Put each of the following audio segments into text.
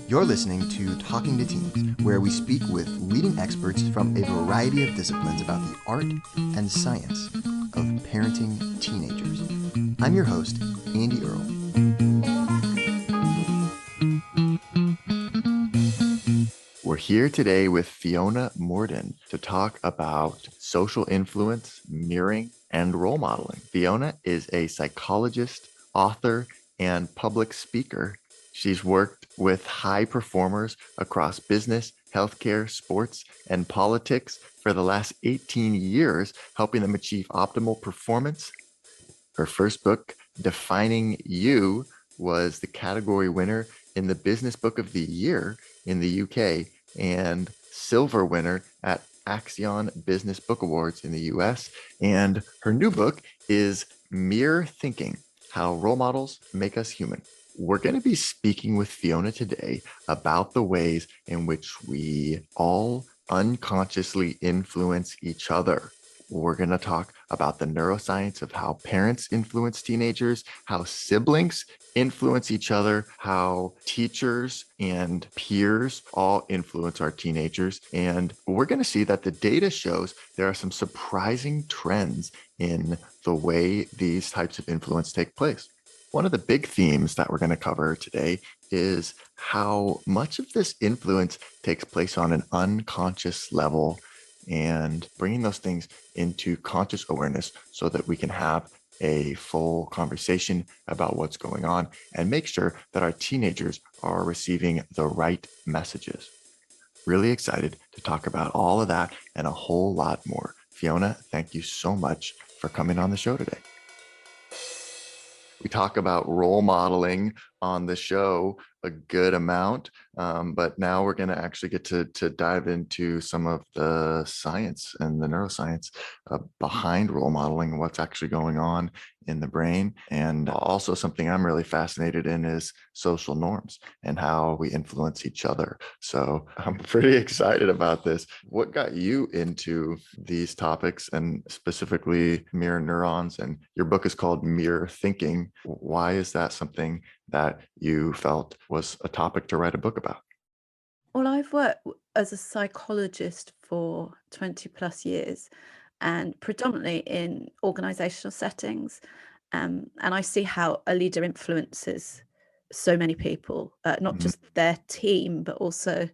You're listening to Talking to Teens, where we speak with leading experts from a variety of disciplines about the art and science of parenting teenagers. I'm your host, Andy Earle. We're here today with Fiona Murden to talk about social influence, mirroring, and role modeling. Fiona is a psychologist, author, and public speaker. She's worked with high performers across business, healthcare, sports, and politics for the last 18 years, helping them achieve optimal performance. Her first book, Defining You, was the category winner in the Business Book of the Year in the UK and silver winner at Axion Business Book Awards in the US. And her new book is Mere Thinking: How Role Models Make Us Human. We're going to be speaking with Fiona today about the ways in which we all unconsciously influence each other. We're going to talk about the neuroscience of how parents influence teenagers, how siblings influence each other, how teachers and peers all influence our teenagers. And we're going to see that the data shows there are some surprising trends in the way these types of influence take place. One of the big themes that we're going to cover today is how much of this influence takes place on an unconscious level, and bringing those things into conscious awareness so that we can have a full conversation about what's going on and make sure that our teenagers are receiving the right messages. Really excited to talk about all of that and a whole lot more. Fiona, thank you so much for coming on the show today. We talk about role modeling on the show a good amount, but now we're going to actually get to dive into some of the science and the neuroscience behind role modeling and what's actually going on in the brain. And also something I'm really fascinated in is social norms and how we influence each other. So I'm pretty excited about this. What got you into these topics, and specifically mirror neurons? And your book is called Mere Thinking. Why is that something that you felt was a topic to write a book about? Well, I've worked as a psychologist for 20 plus years, and predominantly in organizational settings. And I see how a leader influences so many people, not just their team, but also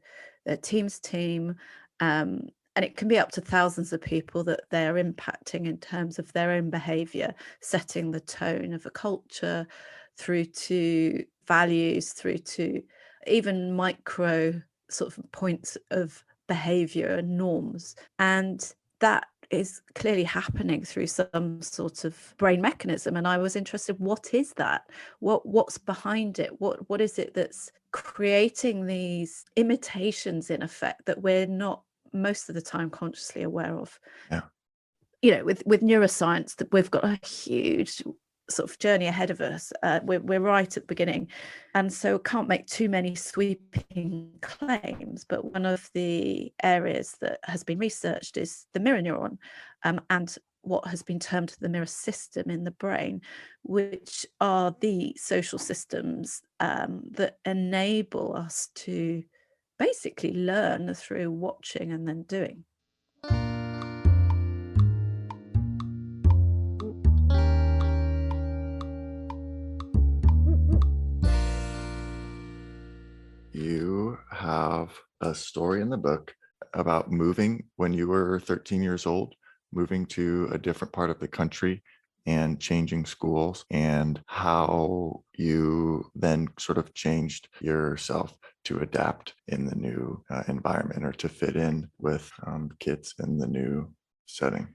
their team's team. And it can be up to thousands of people that they're impacting in terms of their own behavior, setting the tone of a culture, through to values, through to even micro sort of points of behavior and norms. And that is clearly happening through some sort of brain mechanism. And I was interested, what is that? What's behind it? What is it that's creating these imitations, in effect, that we're not most of the time consciously aware of? Yeah. With neuroscience, that we've got a huge sort of journey ahead of us. We're right at the beginning, and so can't make too many sweeping claims. But one of the areas that has been researched is the mirror neuron, and what has been termed the mirror system in the brain, which are the social systems that enable us to basically learn through watching and then doing. You have a story in the book about moving when you were 13 years old, moving to a different part of the country and changing schools, and how you then sort of changed yourself to adapt in the new environment, or to fit in with kids in the new setting.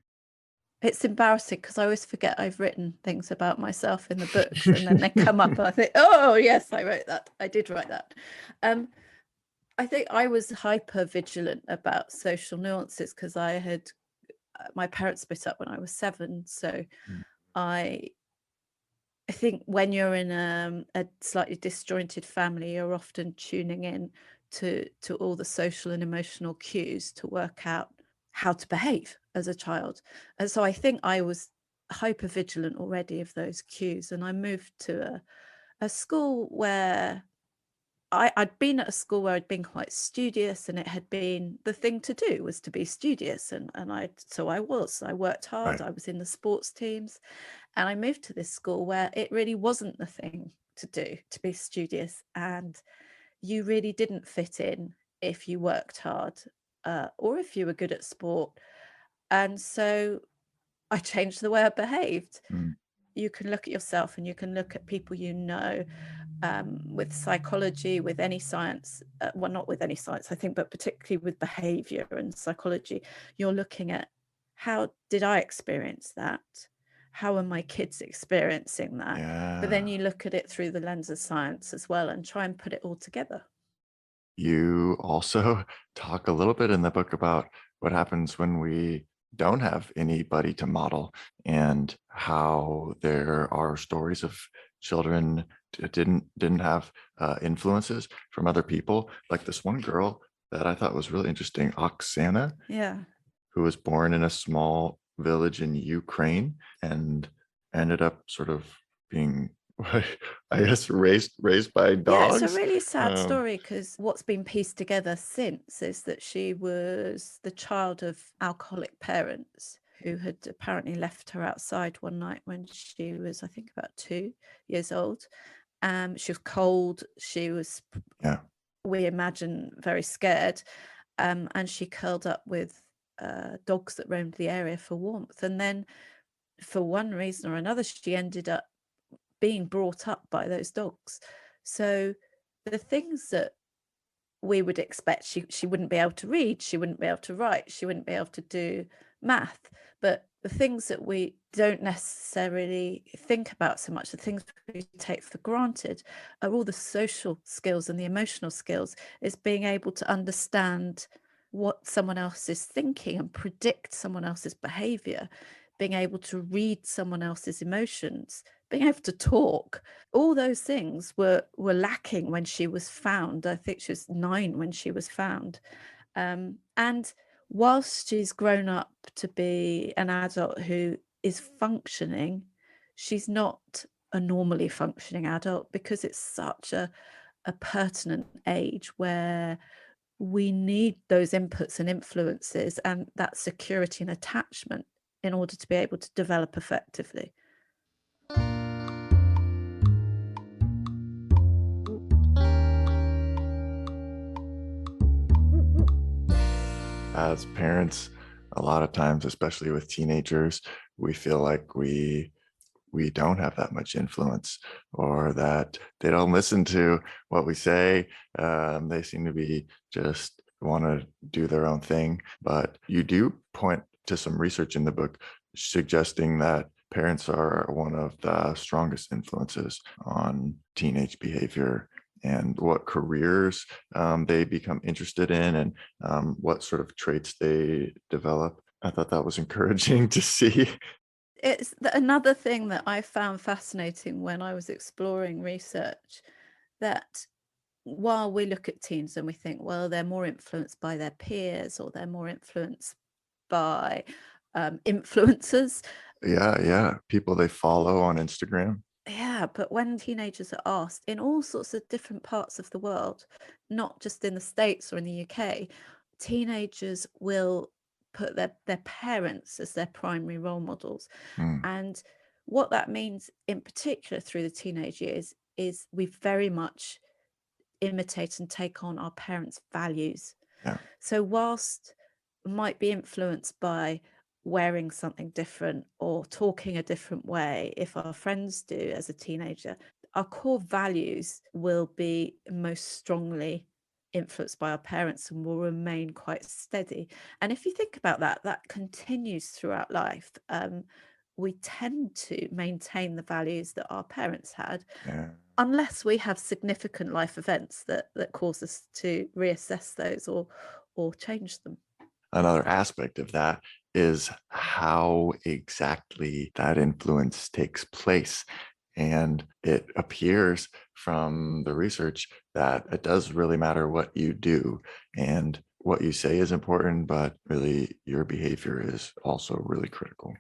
It's embarrassing because I always forget I've written things about myself in the books, and then they come up and I think, oh, yes, I wrote that. I did write that. I think I was hyper vigilant about social nuances because my parents split up when I was 7. So I think when you're in a slightly disjointed family, you're often tuning in to all the social and emotional cues to work out how to behave as a child. And so I think I was hyper vigilant already of those cues. And I moved to a school where I'd been at a school where I'd been quite studious, and it had been the thing to do was to be studious, and I worked hard, Right. I was in the sports teams, and I moved to this school where it really wasn't the thing to do to be studious, and you really didn't fit in if you worked hard, or if you were good at sport. And so I changed the way I behaved. Mm. You can look at yourself and you can look at people you know, with psychology, with any science, well, not with any science, I think, but particularly with behavior and psychology. You're looking at, how did I experience that? How are my kids experiencing that? But then Yeah. you look at it through the lens of science as well and try and put it all together. You also talk a little bit in the book about what happens when we don't have anybody to model, and how there are stories of children didn't have influences from other people. Like this one girl that I thought was really interesting, Oxana, Yeah. who was born in a small village in Ukraine and ended up sort of being, I guess, raised by Yeah, it's a dogs. really sad Um, story because what's been pieced together since is that she was the child of alcoholic parents who had apparently left her outside one night when she was, I think, about 2 years old. She was cold. She was, yeah, we imagine, very scared. And she curled up with dogs that roamed the area for warmth. And then, for one reason or another, she ended up being brought up by those dogs. So the things that we would expect, she wouldn't be able to read, she wouldn't be able to write, she wouldn't be able to do math. But the things that we don't necessarily think about so much, the things we take for granted, are all the social skills and the emotional skills, is being able to understand what someone else is thinking and predict someone else's behavior, being able to read someone else's emotions, being able to talk. All those things were lacking when she was found. I think she was 9 when she was found. And whilst she's grown up to be an adult who is functioning, she's not a normally functioning adult, because it's such a pertinent age where we need those inputs and influences and that security and attachment in order to be able to develop effectively. as parents, a lot of times, especially with teenagers, we feel like we don't have that much influence, or that they don't listen to what we say. They seem to be just want to do their own thing. But you do point to some research in the book suggesting that parents are one of the strongest influences on teenage behavior and what careers they become interested in, and what sort of traits they develop. I thought that was encouraging to see. It's another thing that I found fascinating when I was exploring research, that while we look at teens and we think, well, they're more influenced by their peers or they're more influenced by influencers. Yeah, yeah. People they follow on Instagram. Yeah, but when teenagers are asked in all sorts of different parts of the world, not just in the States or in the UK, teenagers will put their parents as their primary role models. Mm, And what that means in particular through the teenage years is we very much imitate and take on our parents' values. yeah, So whilst might be influenced by wearing something different or talking a different way, if our friends do as a teenager, our core values will be most strongly influenced by our parents and will remain quite steady. And if you think about that, that continues throughout life. We tend to maintain the values that our parents had, yeah. unless we have significant life events that cause us to reassess those or change them. Another aspect of that is how exactly that influence takes place. And it appears from the research that it does really matter what you do, and what you say is important, but really your behavior is also really critical.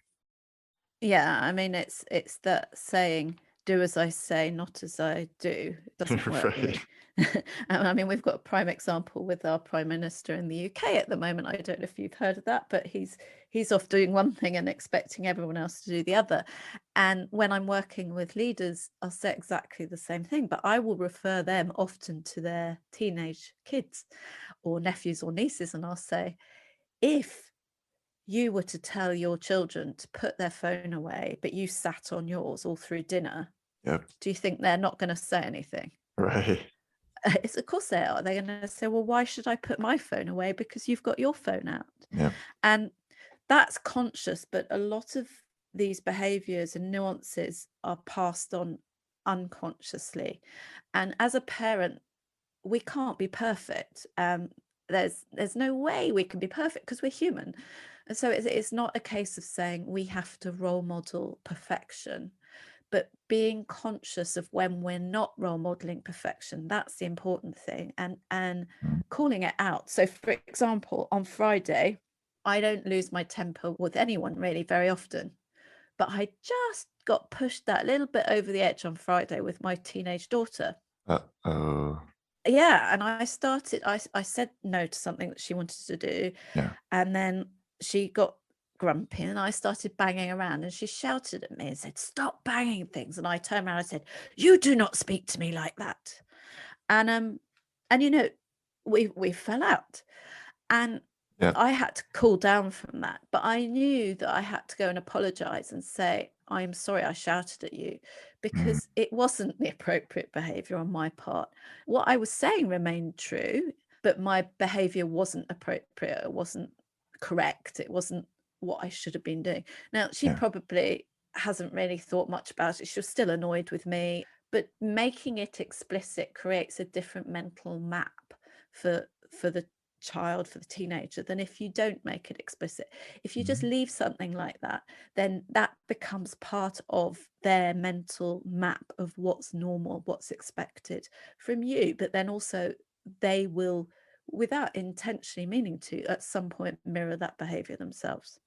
Yeah, I mean, it's that saying, "Do as I say, not as I do." It doesn't work Right. really. And I mean, we've got a prime example with our Prime Minister in the UK at the moment. I don't know if you've heard of that, but he's off doing one thing and expecting everyone else to do the other. And when I'm working with leaders, I'll say exactly the same thing, but I will refer them often to their teenage kids or nephews or nieces, and I'll say, if you were to tell your children to put their phone away, but you sat on yours all through dinner, Yep. do you think they're not going to say anything? Right. It's, of course they are. They're going to say, well, why should I put my phone away? Because you've got your phone out. Yep. And that's conscious, but a lot of these behaviors and nuances are passed on unconsciously. And as a parent, we can't be perfect. There's no way we can be perfect because we're human. And so it's not a case of saying we have to role model perfection, but being conscious of when we're not role modeling perfection. That's the important thing, and Mm. calling it out. So for example, on Friday, I don't lose my temper with anyone really very often, but I just got pushed that little bit over the edge on Friday with my teenage daughter. Uh-oh. Yeah, and I said no to something that she wanted to do, Yeah. and then she got grumpy and I started banging around, and she shouted at me and said, "Stop banging things." And I turned around and said, "You do not speak to me like that." And you know, we fell out. And Yep. I had to cool down from that, but I knew that I had to go and apologize and say, "I'm sorry I shouted at you," Mm. because it wasn't the appropriate behavior on my part. What I was saying remained true, but my behavior wasn't appropriate. It wasn't correct. It wasn't what I should have been doing. Now, she Yeah. probably hasn't really thought much about it. She was still annoyed with me, but making it explicit creates a different mental map for the child, for the teenager, than if you don't make it explicit. If you just Mhm. leave something like that, then that becomes part of their mental map of what's normal, what's expected from you. But then also they will, without intentionally meaning to, at some point mirror that behavior themselves.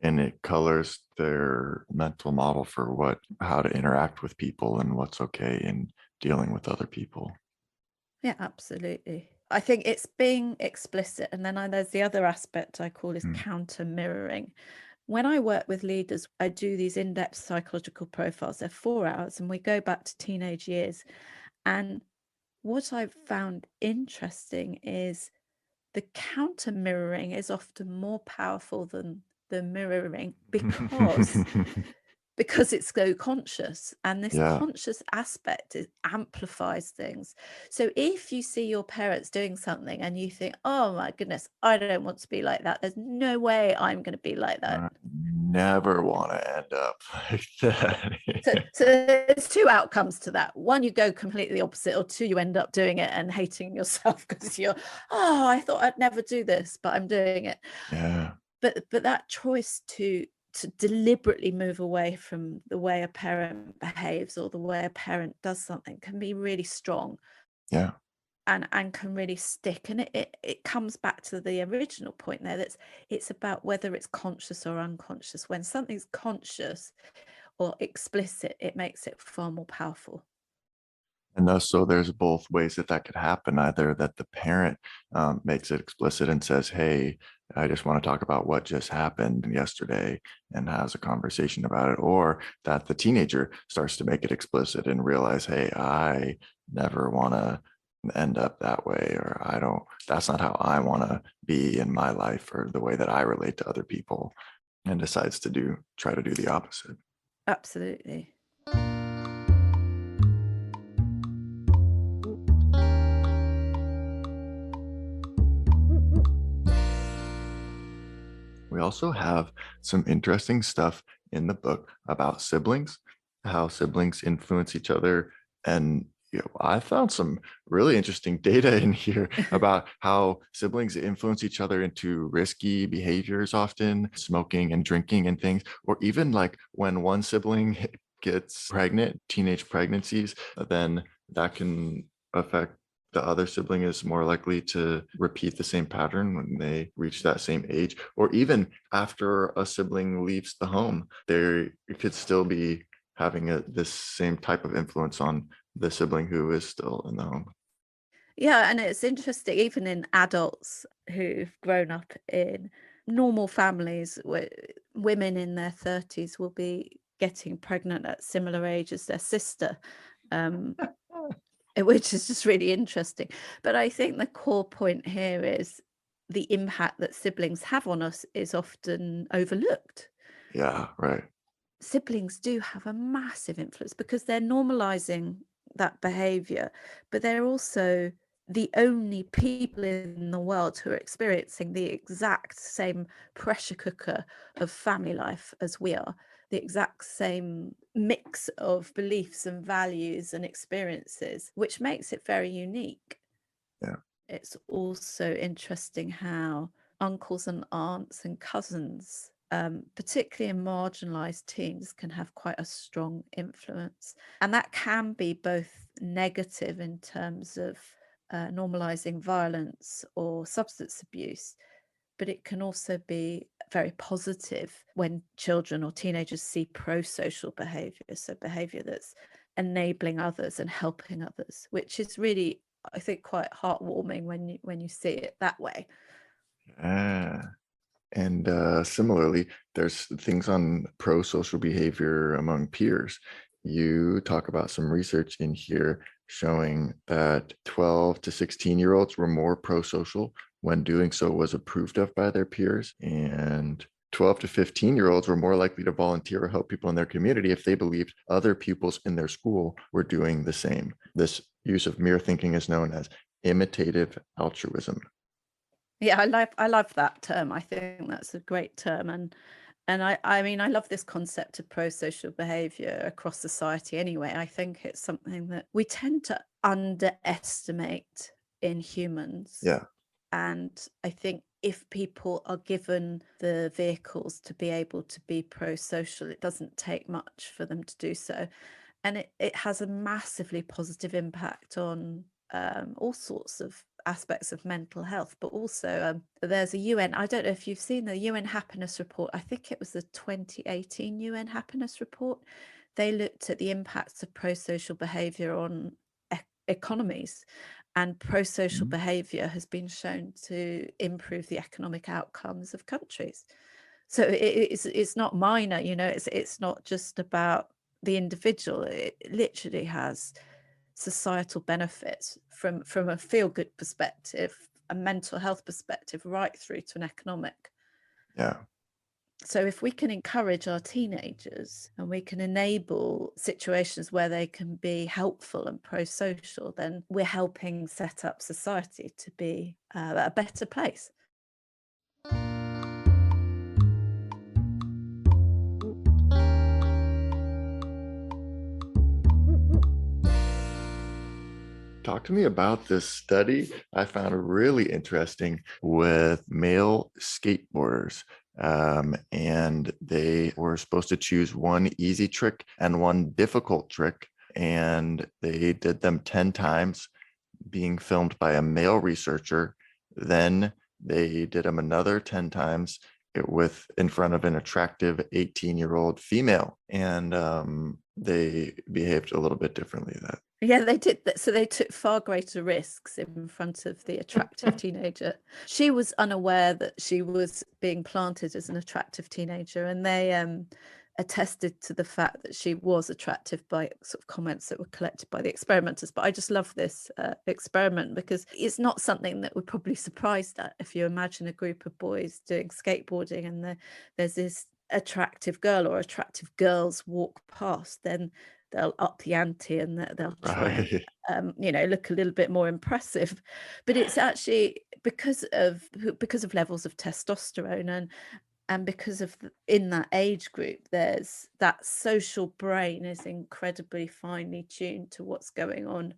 And it colors their mental model for how to interact with people and what's okay in dealing with other people. Yeah, absolutely. I think it's being explicit. And then there's the other aspect I call is Mm. counter mirroring. When I work with leaders, I do these in-depth psychological profiles. They're 4 hours and we go back to teenage years. And what I've found interesting is the counter mirroring is often more powerful than the mirroring because it's so conscious, and this Yeah. conscious aspect amplifies things. So if you see your parents doing something and you think, oh my goodness, I don't want to be like that, there's no way I'm going to be like that. I never want to end up like that. So there's two outcomes to that. One, you go completely opposite, or two, you end up doing it and hating yourself because you're, oh, I thought I'd never do this, but I'm doing it. Yeah. But that choice to deliberately move away from the way a parent behaves or the way a parent does something can be really strong, Yeah. and can really stick. And it comes back to the original point there, that's it's about whether it's conscious or unconscious. When something's conscious or explicit, it makes it far more powerful. And thus, so there's both ways that could happen. Either that the parent makes it explicit and says, "Hey, I just want to talk about what just happened yesterday," and has a conversation about it, or that the teenager starts to make it explicit and realize, "Hey, I never want to end up that way," or "I don't. That's not how I want to be in my life, or the way that I relate to other people," and decides to try to do the opposite. Absolutely. We also have some interesting stuff in the book about siblings, how siblings influence each other. And I found some really interesting data in here about how siblings influence each other into risky behaviors, often smoking and drinking and things, or even like when one sibling gets pregnant, teenage pregnancies, then that can affect the other sibling, is more likely to repeat the same pattern when they reach that same age, or even after a sibling leaves the home, they could still be having this same type of influence on the sibling who is still in the home. Yeah, and it's interesting, even in adults who've grown up in normal families, where women in their 30s will be getting pregnant at similar age as their sister, um, which is just really interesting. But I think the core point here is the impact that siblings have on us is often overlooked. Yeah, right. Siblings do have a massive influence because they're normalizing that behavior, but they're also the only people in the world who are experiencing the exact same pressure cooker of family life as we are, the exact same mix of beliefs and values and experiences, which makes it very unique. Yeah. It's also interesting how uncles and aunts and cousins, particularly in marginalized teens, can have quite a strong influence. And that can be both negative in terms of normalizing violence or substance abuse, but it can also be very positive when children or teenagers see pro-social behavior, so behavior that's enabling others and helping others, which is really, I think, quite heartwarming when you see it that way. Yeah. And similarly, there's things on pro-social behavior among peers. You talk about some research in here showing that 12 to 16-year-olds were more pro-social when doing so was approved of by their peers. And 12 to 15-year-olds were more likely to volunteer or help people in their community if they believed other pupils in their school were doing the same. This use of mirror thinking is known as imitative altruism. Yeah, I love that term. I think that's a great term, and I mean, I love this concept of pro-social behavior across society anyway. I think it's something that we tend to underestimate in humans. Yeah. And I think if people are given the vehicles to be able to be pro-social, it doesn't take much for them to do so. And it has a massively positive impact on all sorts of aspects of mental health, but also there's a UN, I don't know if you've seen the UN happiness report. I think it was the 2018 UN happiness report. They looked at the impacts of pro-social behavior on economies, and pro-social Mhm. behavior has been shown to improve the economic outcomes of countries. So it's not minor, it's not just about the individual. It literally has societal benefits from a feel-good perspective, a mental health perspective, right through to an economic. Yeah. So if we can encourage our teenagers and we can enable situations where they can be helpful and pro-social, then we're helping set up society to be a better place. Talk to me about this study I found really interesting with male skateboarders. And they were supposed to choose one easy trick and one difficult trick. And they did them 10 times, being filmed by a male researcher. Then they did them another 10 times with in front of an attractive 18-year-old female. And they behaved a little bit differently. That Yeah, they did that. So they took far greater risks in front of the attractive teenager. She was unaware that she was being planted as an attractive teenager, and they attested to the fact that she was attractive by sort of comments that were collected by the experimenters. But I just love this experiment because it's not something that we're probably surprised at. If you imagine a group of boys doing skateboarding and there's this attractive girl or attractive girls walk past, then they'll up the ante and they'll try and right. look a little bit more impressive. But it's actually because of levels of testosterone, and because of in that age group, there's that social brain is incredibly finely tuned to what's going on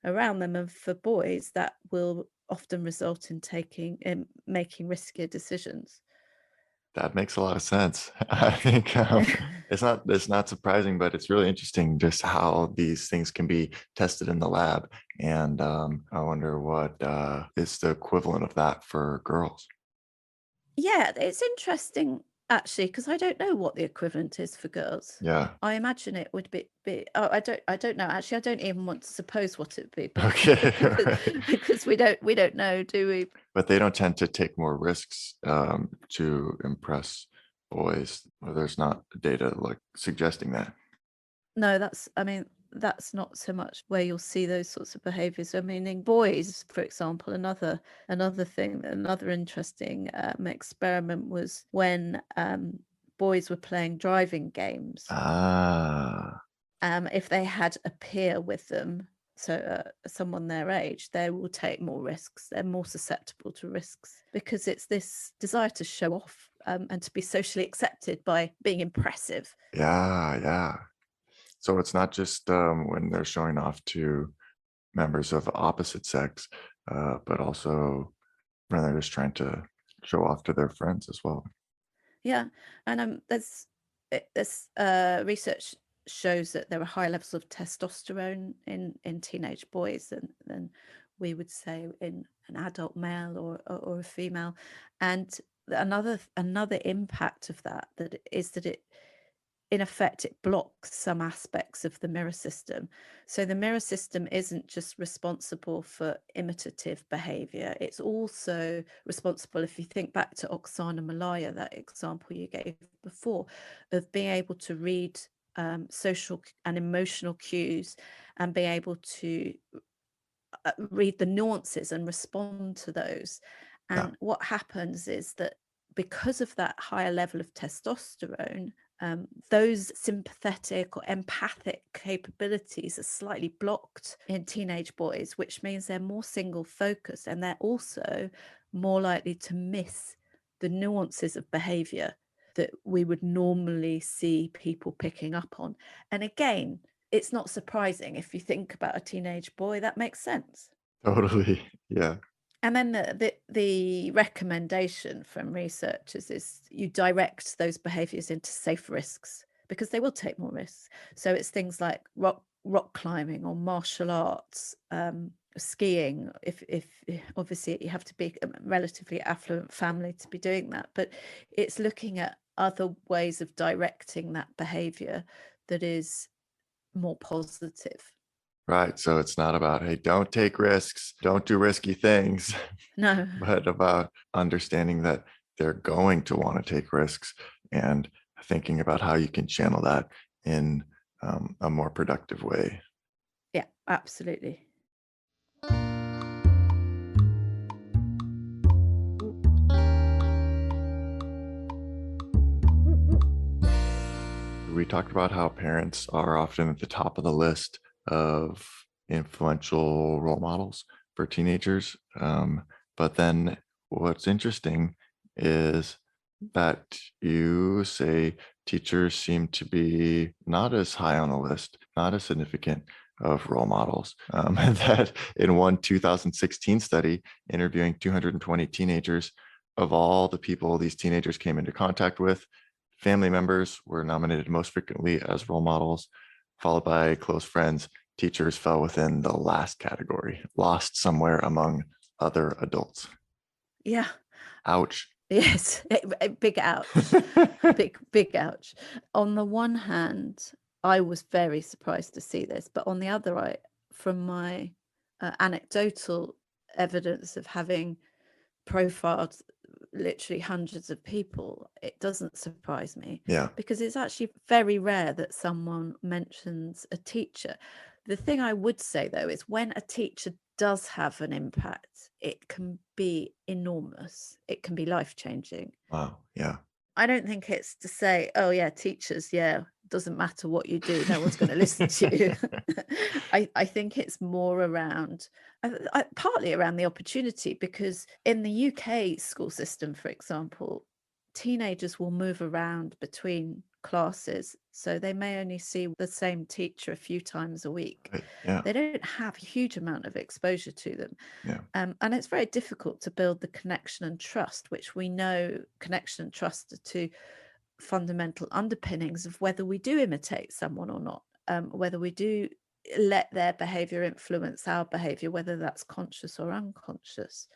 around them, and for boys that will often result in making riskier decisions. That makes a lot of sense. I think it's not surprising, but it's really interesting just how these things can be tested in the lab. And I wonder what is the equivalent of that for girls. Yeah, it's interesting. Actually, because I don't know what the equivalent is for girls. Yeah. I imagine it would be oh, I don't know. Actually, I don't even want to suppose what it would be Okay. because Right. because we don't know, do we? But they don't tend to take more risks to impress boys. Or there's not data like suggesting that. No, I mean, that's not so much where you'll see those sorts of behaviors. I mean, in boys, for example, another thing, another interesting experiment was when boys were playing driving games. Ah, If they had a peer with them, so someone their age, they will take more risks. They're more susceptible to risks because it's this desire to show off and to be socially accepted by being impressive. yeah, yeah. So it's not just when they're showing off to members of opposite sex, but also when they're just trying to show off to their friends as well. Yeah, and there's research shows that there are high levels of testosterone in teenage boys than we would say in an adult male or a female, and another impact of that is that it in effect it blocks some aspects of the mirror system. So the mirror system isn't just responsible for imitative behavior, it's also responsible, if you think back to Oxana Malaya, that example you gave before, of being able to read social and emotional cues and being able to read the nuances and respond to those. Yeah, And what happens is that because of that higher level of testosterone, those sympathetic or empathic capabilities are slightly blocked in teenage boys, which means they're more single focused and they're also more likely to miss the nuances of behavior that we would normally see people picking up on. And again, it's not surprising if you think about a teenage boy, that makes sense. totally. Yeah. And then the recommendation from researchers is you direct those behaviors into safe risks because they will take more risks. So it's things like rock climbing or martial arts, skiing. If obviously you have to be a relatively affluent family to be doing that, but it's looking at other ways of directing that behavior that is more positive. Right. So it's not about, hey, don't take risks, don't do risky things, No. but about understanding that they're going to want to take risks and thinking about how you can channel that in a more productive way. Yeah, absolutely. We talked about how parents are often at the top of the list of influential role models for teenagers. But then what's interesting is that you say teachers seem to be not as high on the list, not as significant of role models. That in one 2016 study interviewing 220 teenagers, of all the people these teenagers came into contact with, family members were nominated most frequently as role models, followed by close friends. Teachers fell within the last category, lost somewhere among other adults. Yeah. Ouch. Yes. Big ouch. Big ouch. On the one hand, I was very surprised to see this, but on the other, from my anecdotal evidence of having profiled literally hundreds of people, it doesn't surprise me Yeah. because it's actually very rare that someone mentions a teacher. The thing I would say though is when a teacher does have an impact, it can be enormous. It can be life changing. Wow. Yeah. I don't think it's to say, oh yeah, teachers, yeah, doesn't matter what you do, no one's going to listen to you. I think it's more around, partly around the opportunity, because in the UK school system, for example, teenagers will move around between classes, so they may only see the same teacher a few times a week. Right. Yeah. They don't have a huge amount of exposure to them. Yeah. And it's very difficult to build the connection and trust, which we know connection and trust are two fundamental underpinnings of whether we do imitate someone or not, whether we do let their behavior influence our behavior, whether that's conscious or unconscious.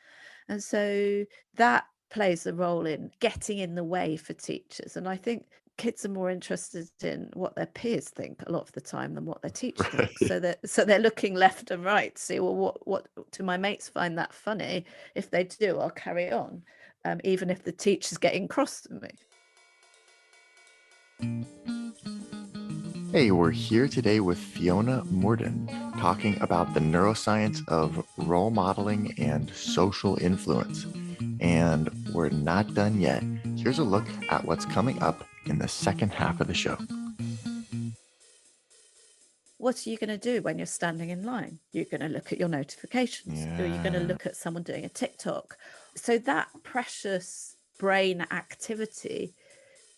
And so that plays a role in getting in the way for teachers. And I think kids are more interested in what their peers think a lot of the time than what their teacher thinks. Right. So they're looking left and right to see, well, what do my mates find that funny? If they do, I'll carry on, even if the teacher's getting cross at me. Hey, we're here today with Fiona Murden talking about the neuroscience of role modeling and social influence. And we're not done yet. Here's a look at what's coming up in the second half of the show. What are you going to do when you're standing in line? You're going to look at your notifications, or you're going to look at someone doing a TikTok. So that precious brain activity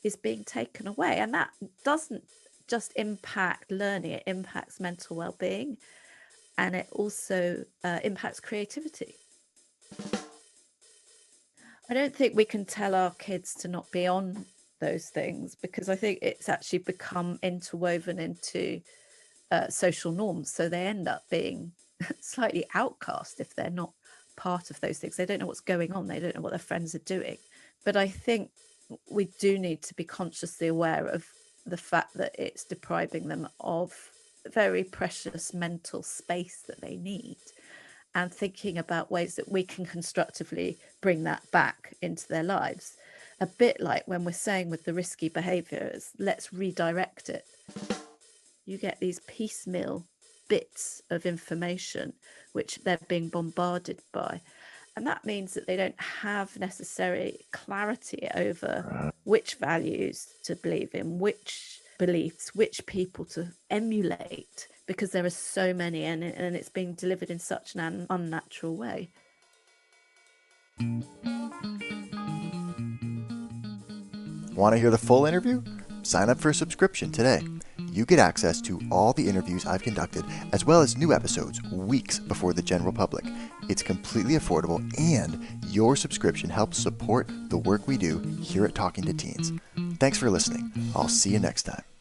is being taken away. And that doesn't just impact learning, it impacts mental well-being, and it also impacts creativity. I don't think we can tell our kids to not be on those things, because I think it's actually become interwoven into social norms. So they end up being slightly outcast if they're not part of those things. They don't know what's going on. They don't know what their friends are doing. But I think we do need to be consciously aware of the fact that it's depriving them of very precious mental space that they need, and thinking about ways that we can constructively bring that back into their lives. A bit like when we're saying with the risky behaviours, let's redirect it. You get these piecemeal bits of information which they're being bombarded by. And that means that they don't have necessary clarity over which values to believe in, which beliefs, which people to emulate, because there are so many, and it's being delivered in such an unnatural way. Want to hear the full interview? Sign up for a subscription today. You get access to all the interviews I've conducted, as well as new episodes weeks before the general public. It's completely affordable, and your subscription helps support the work we do here at Talking to Teens. Thanks for listening. I'll see you next time.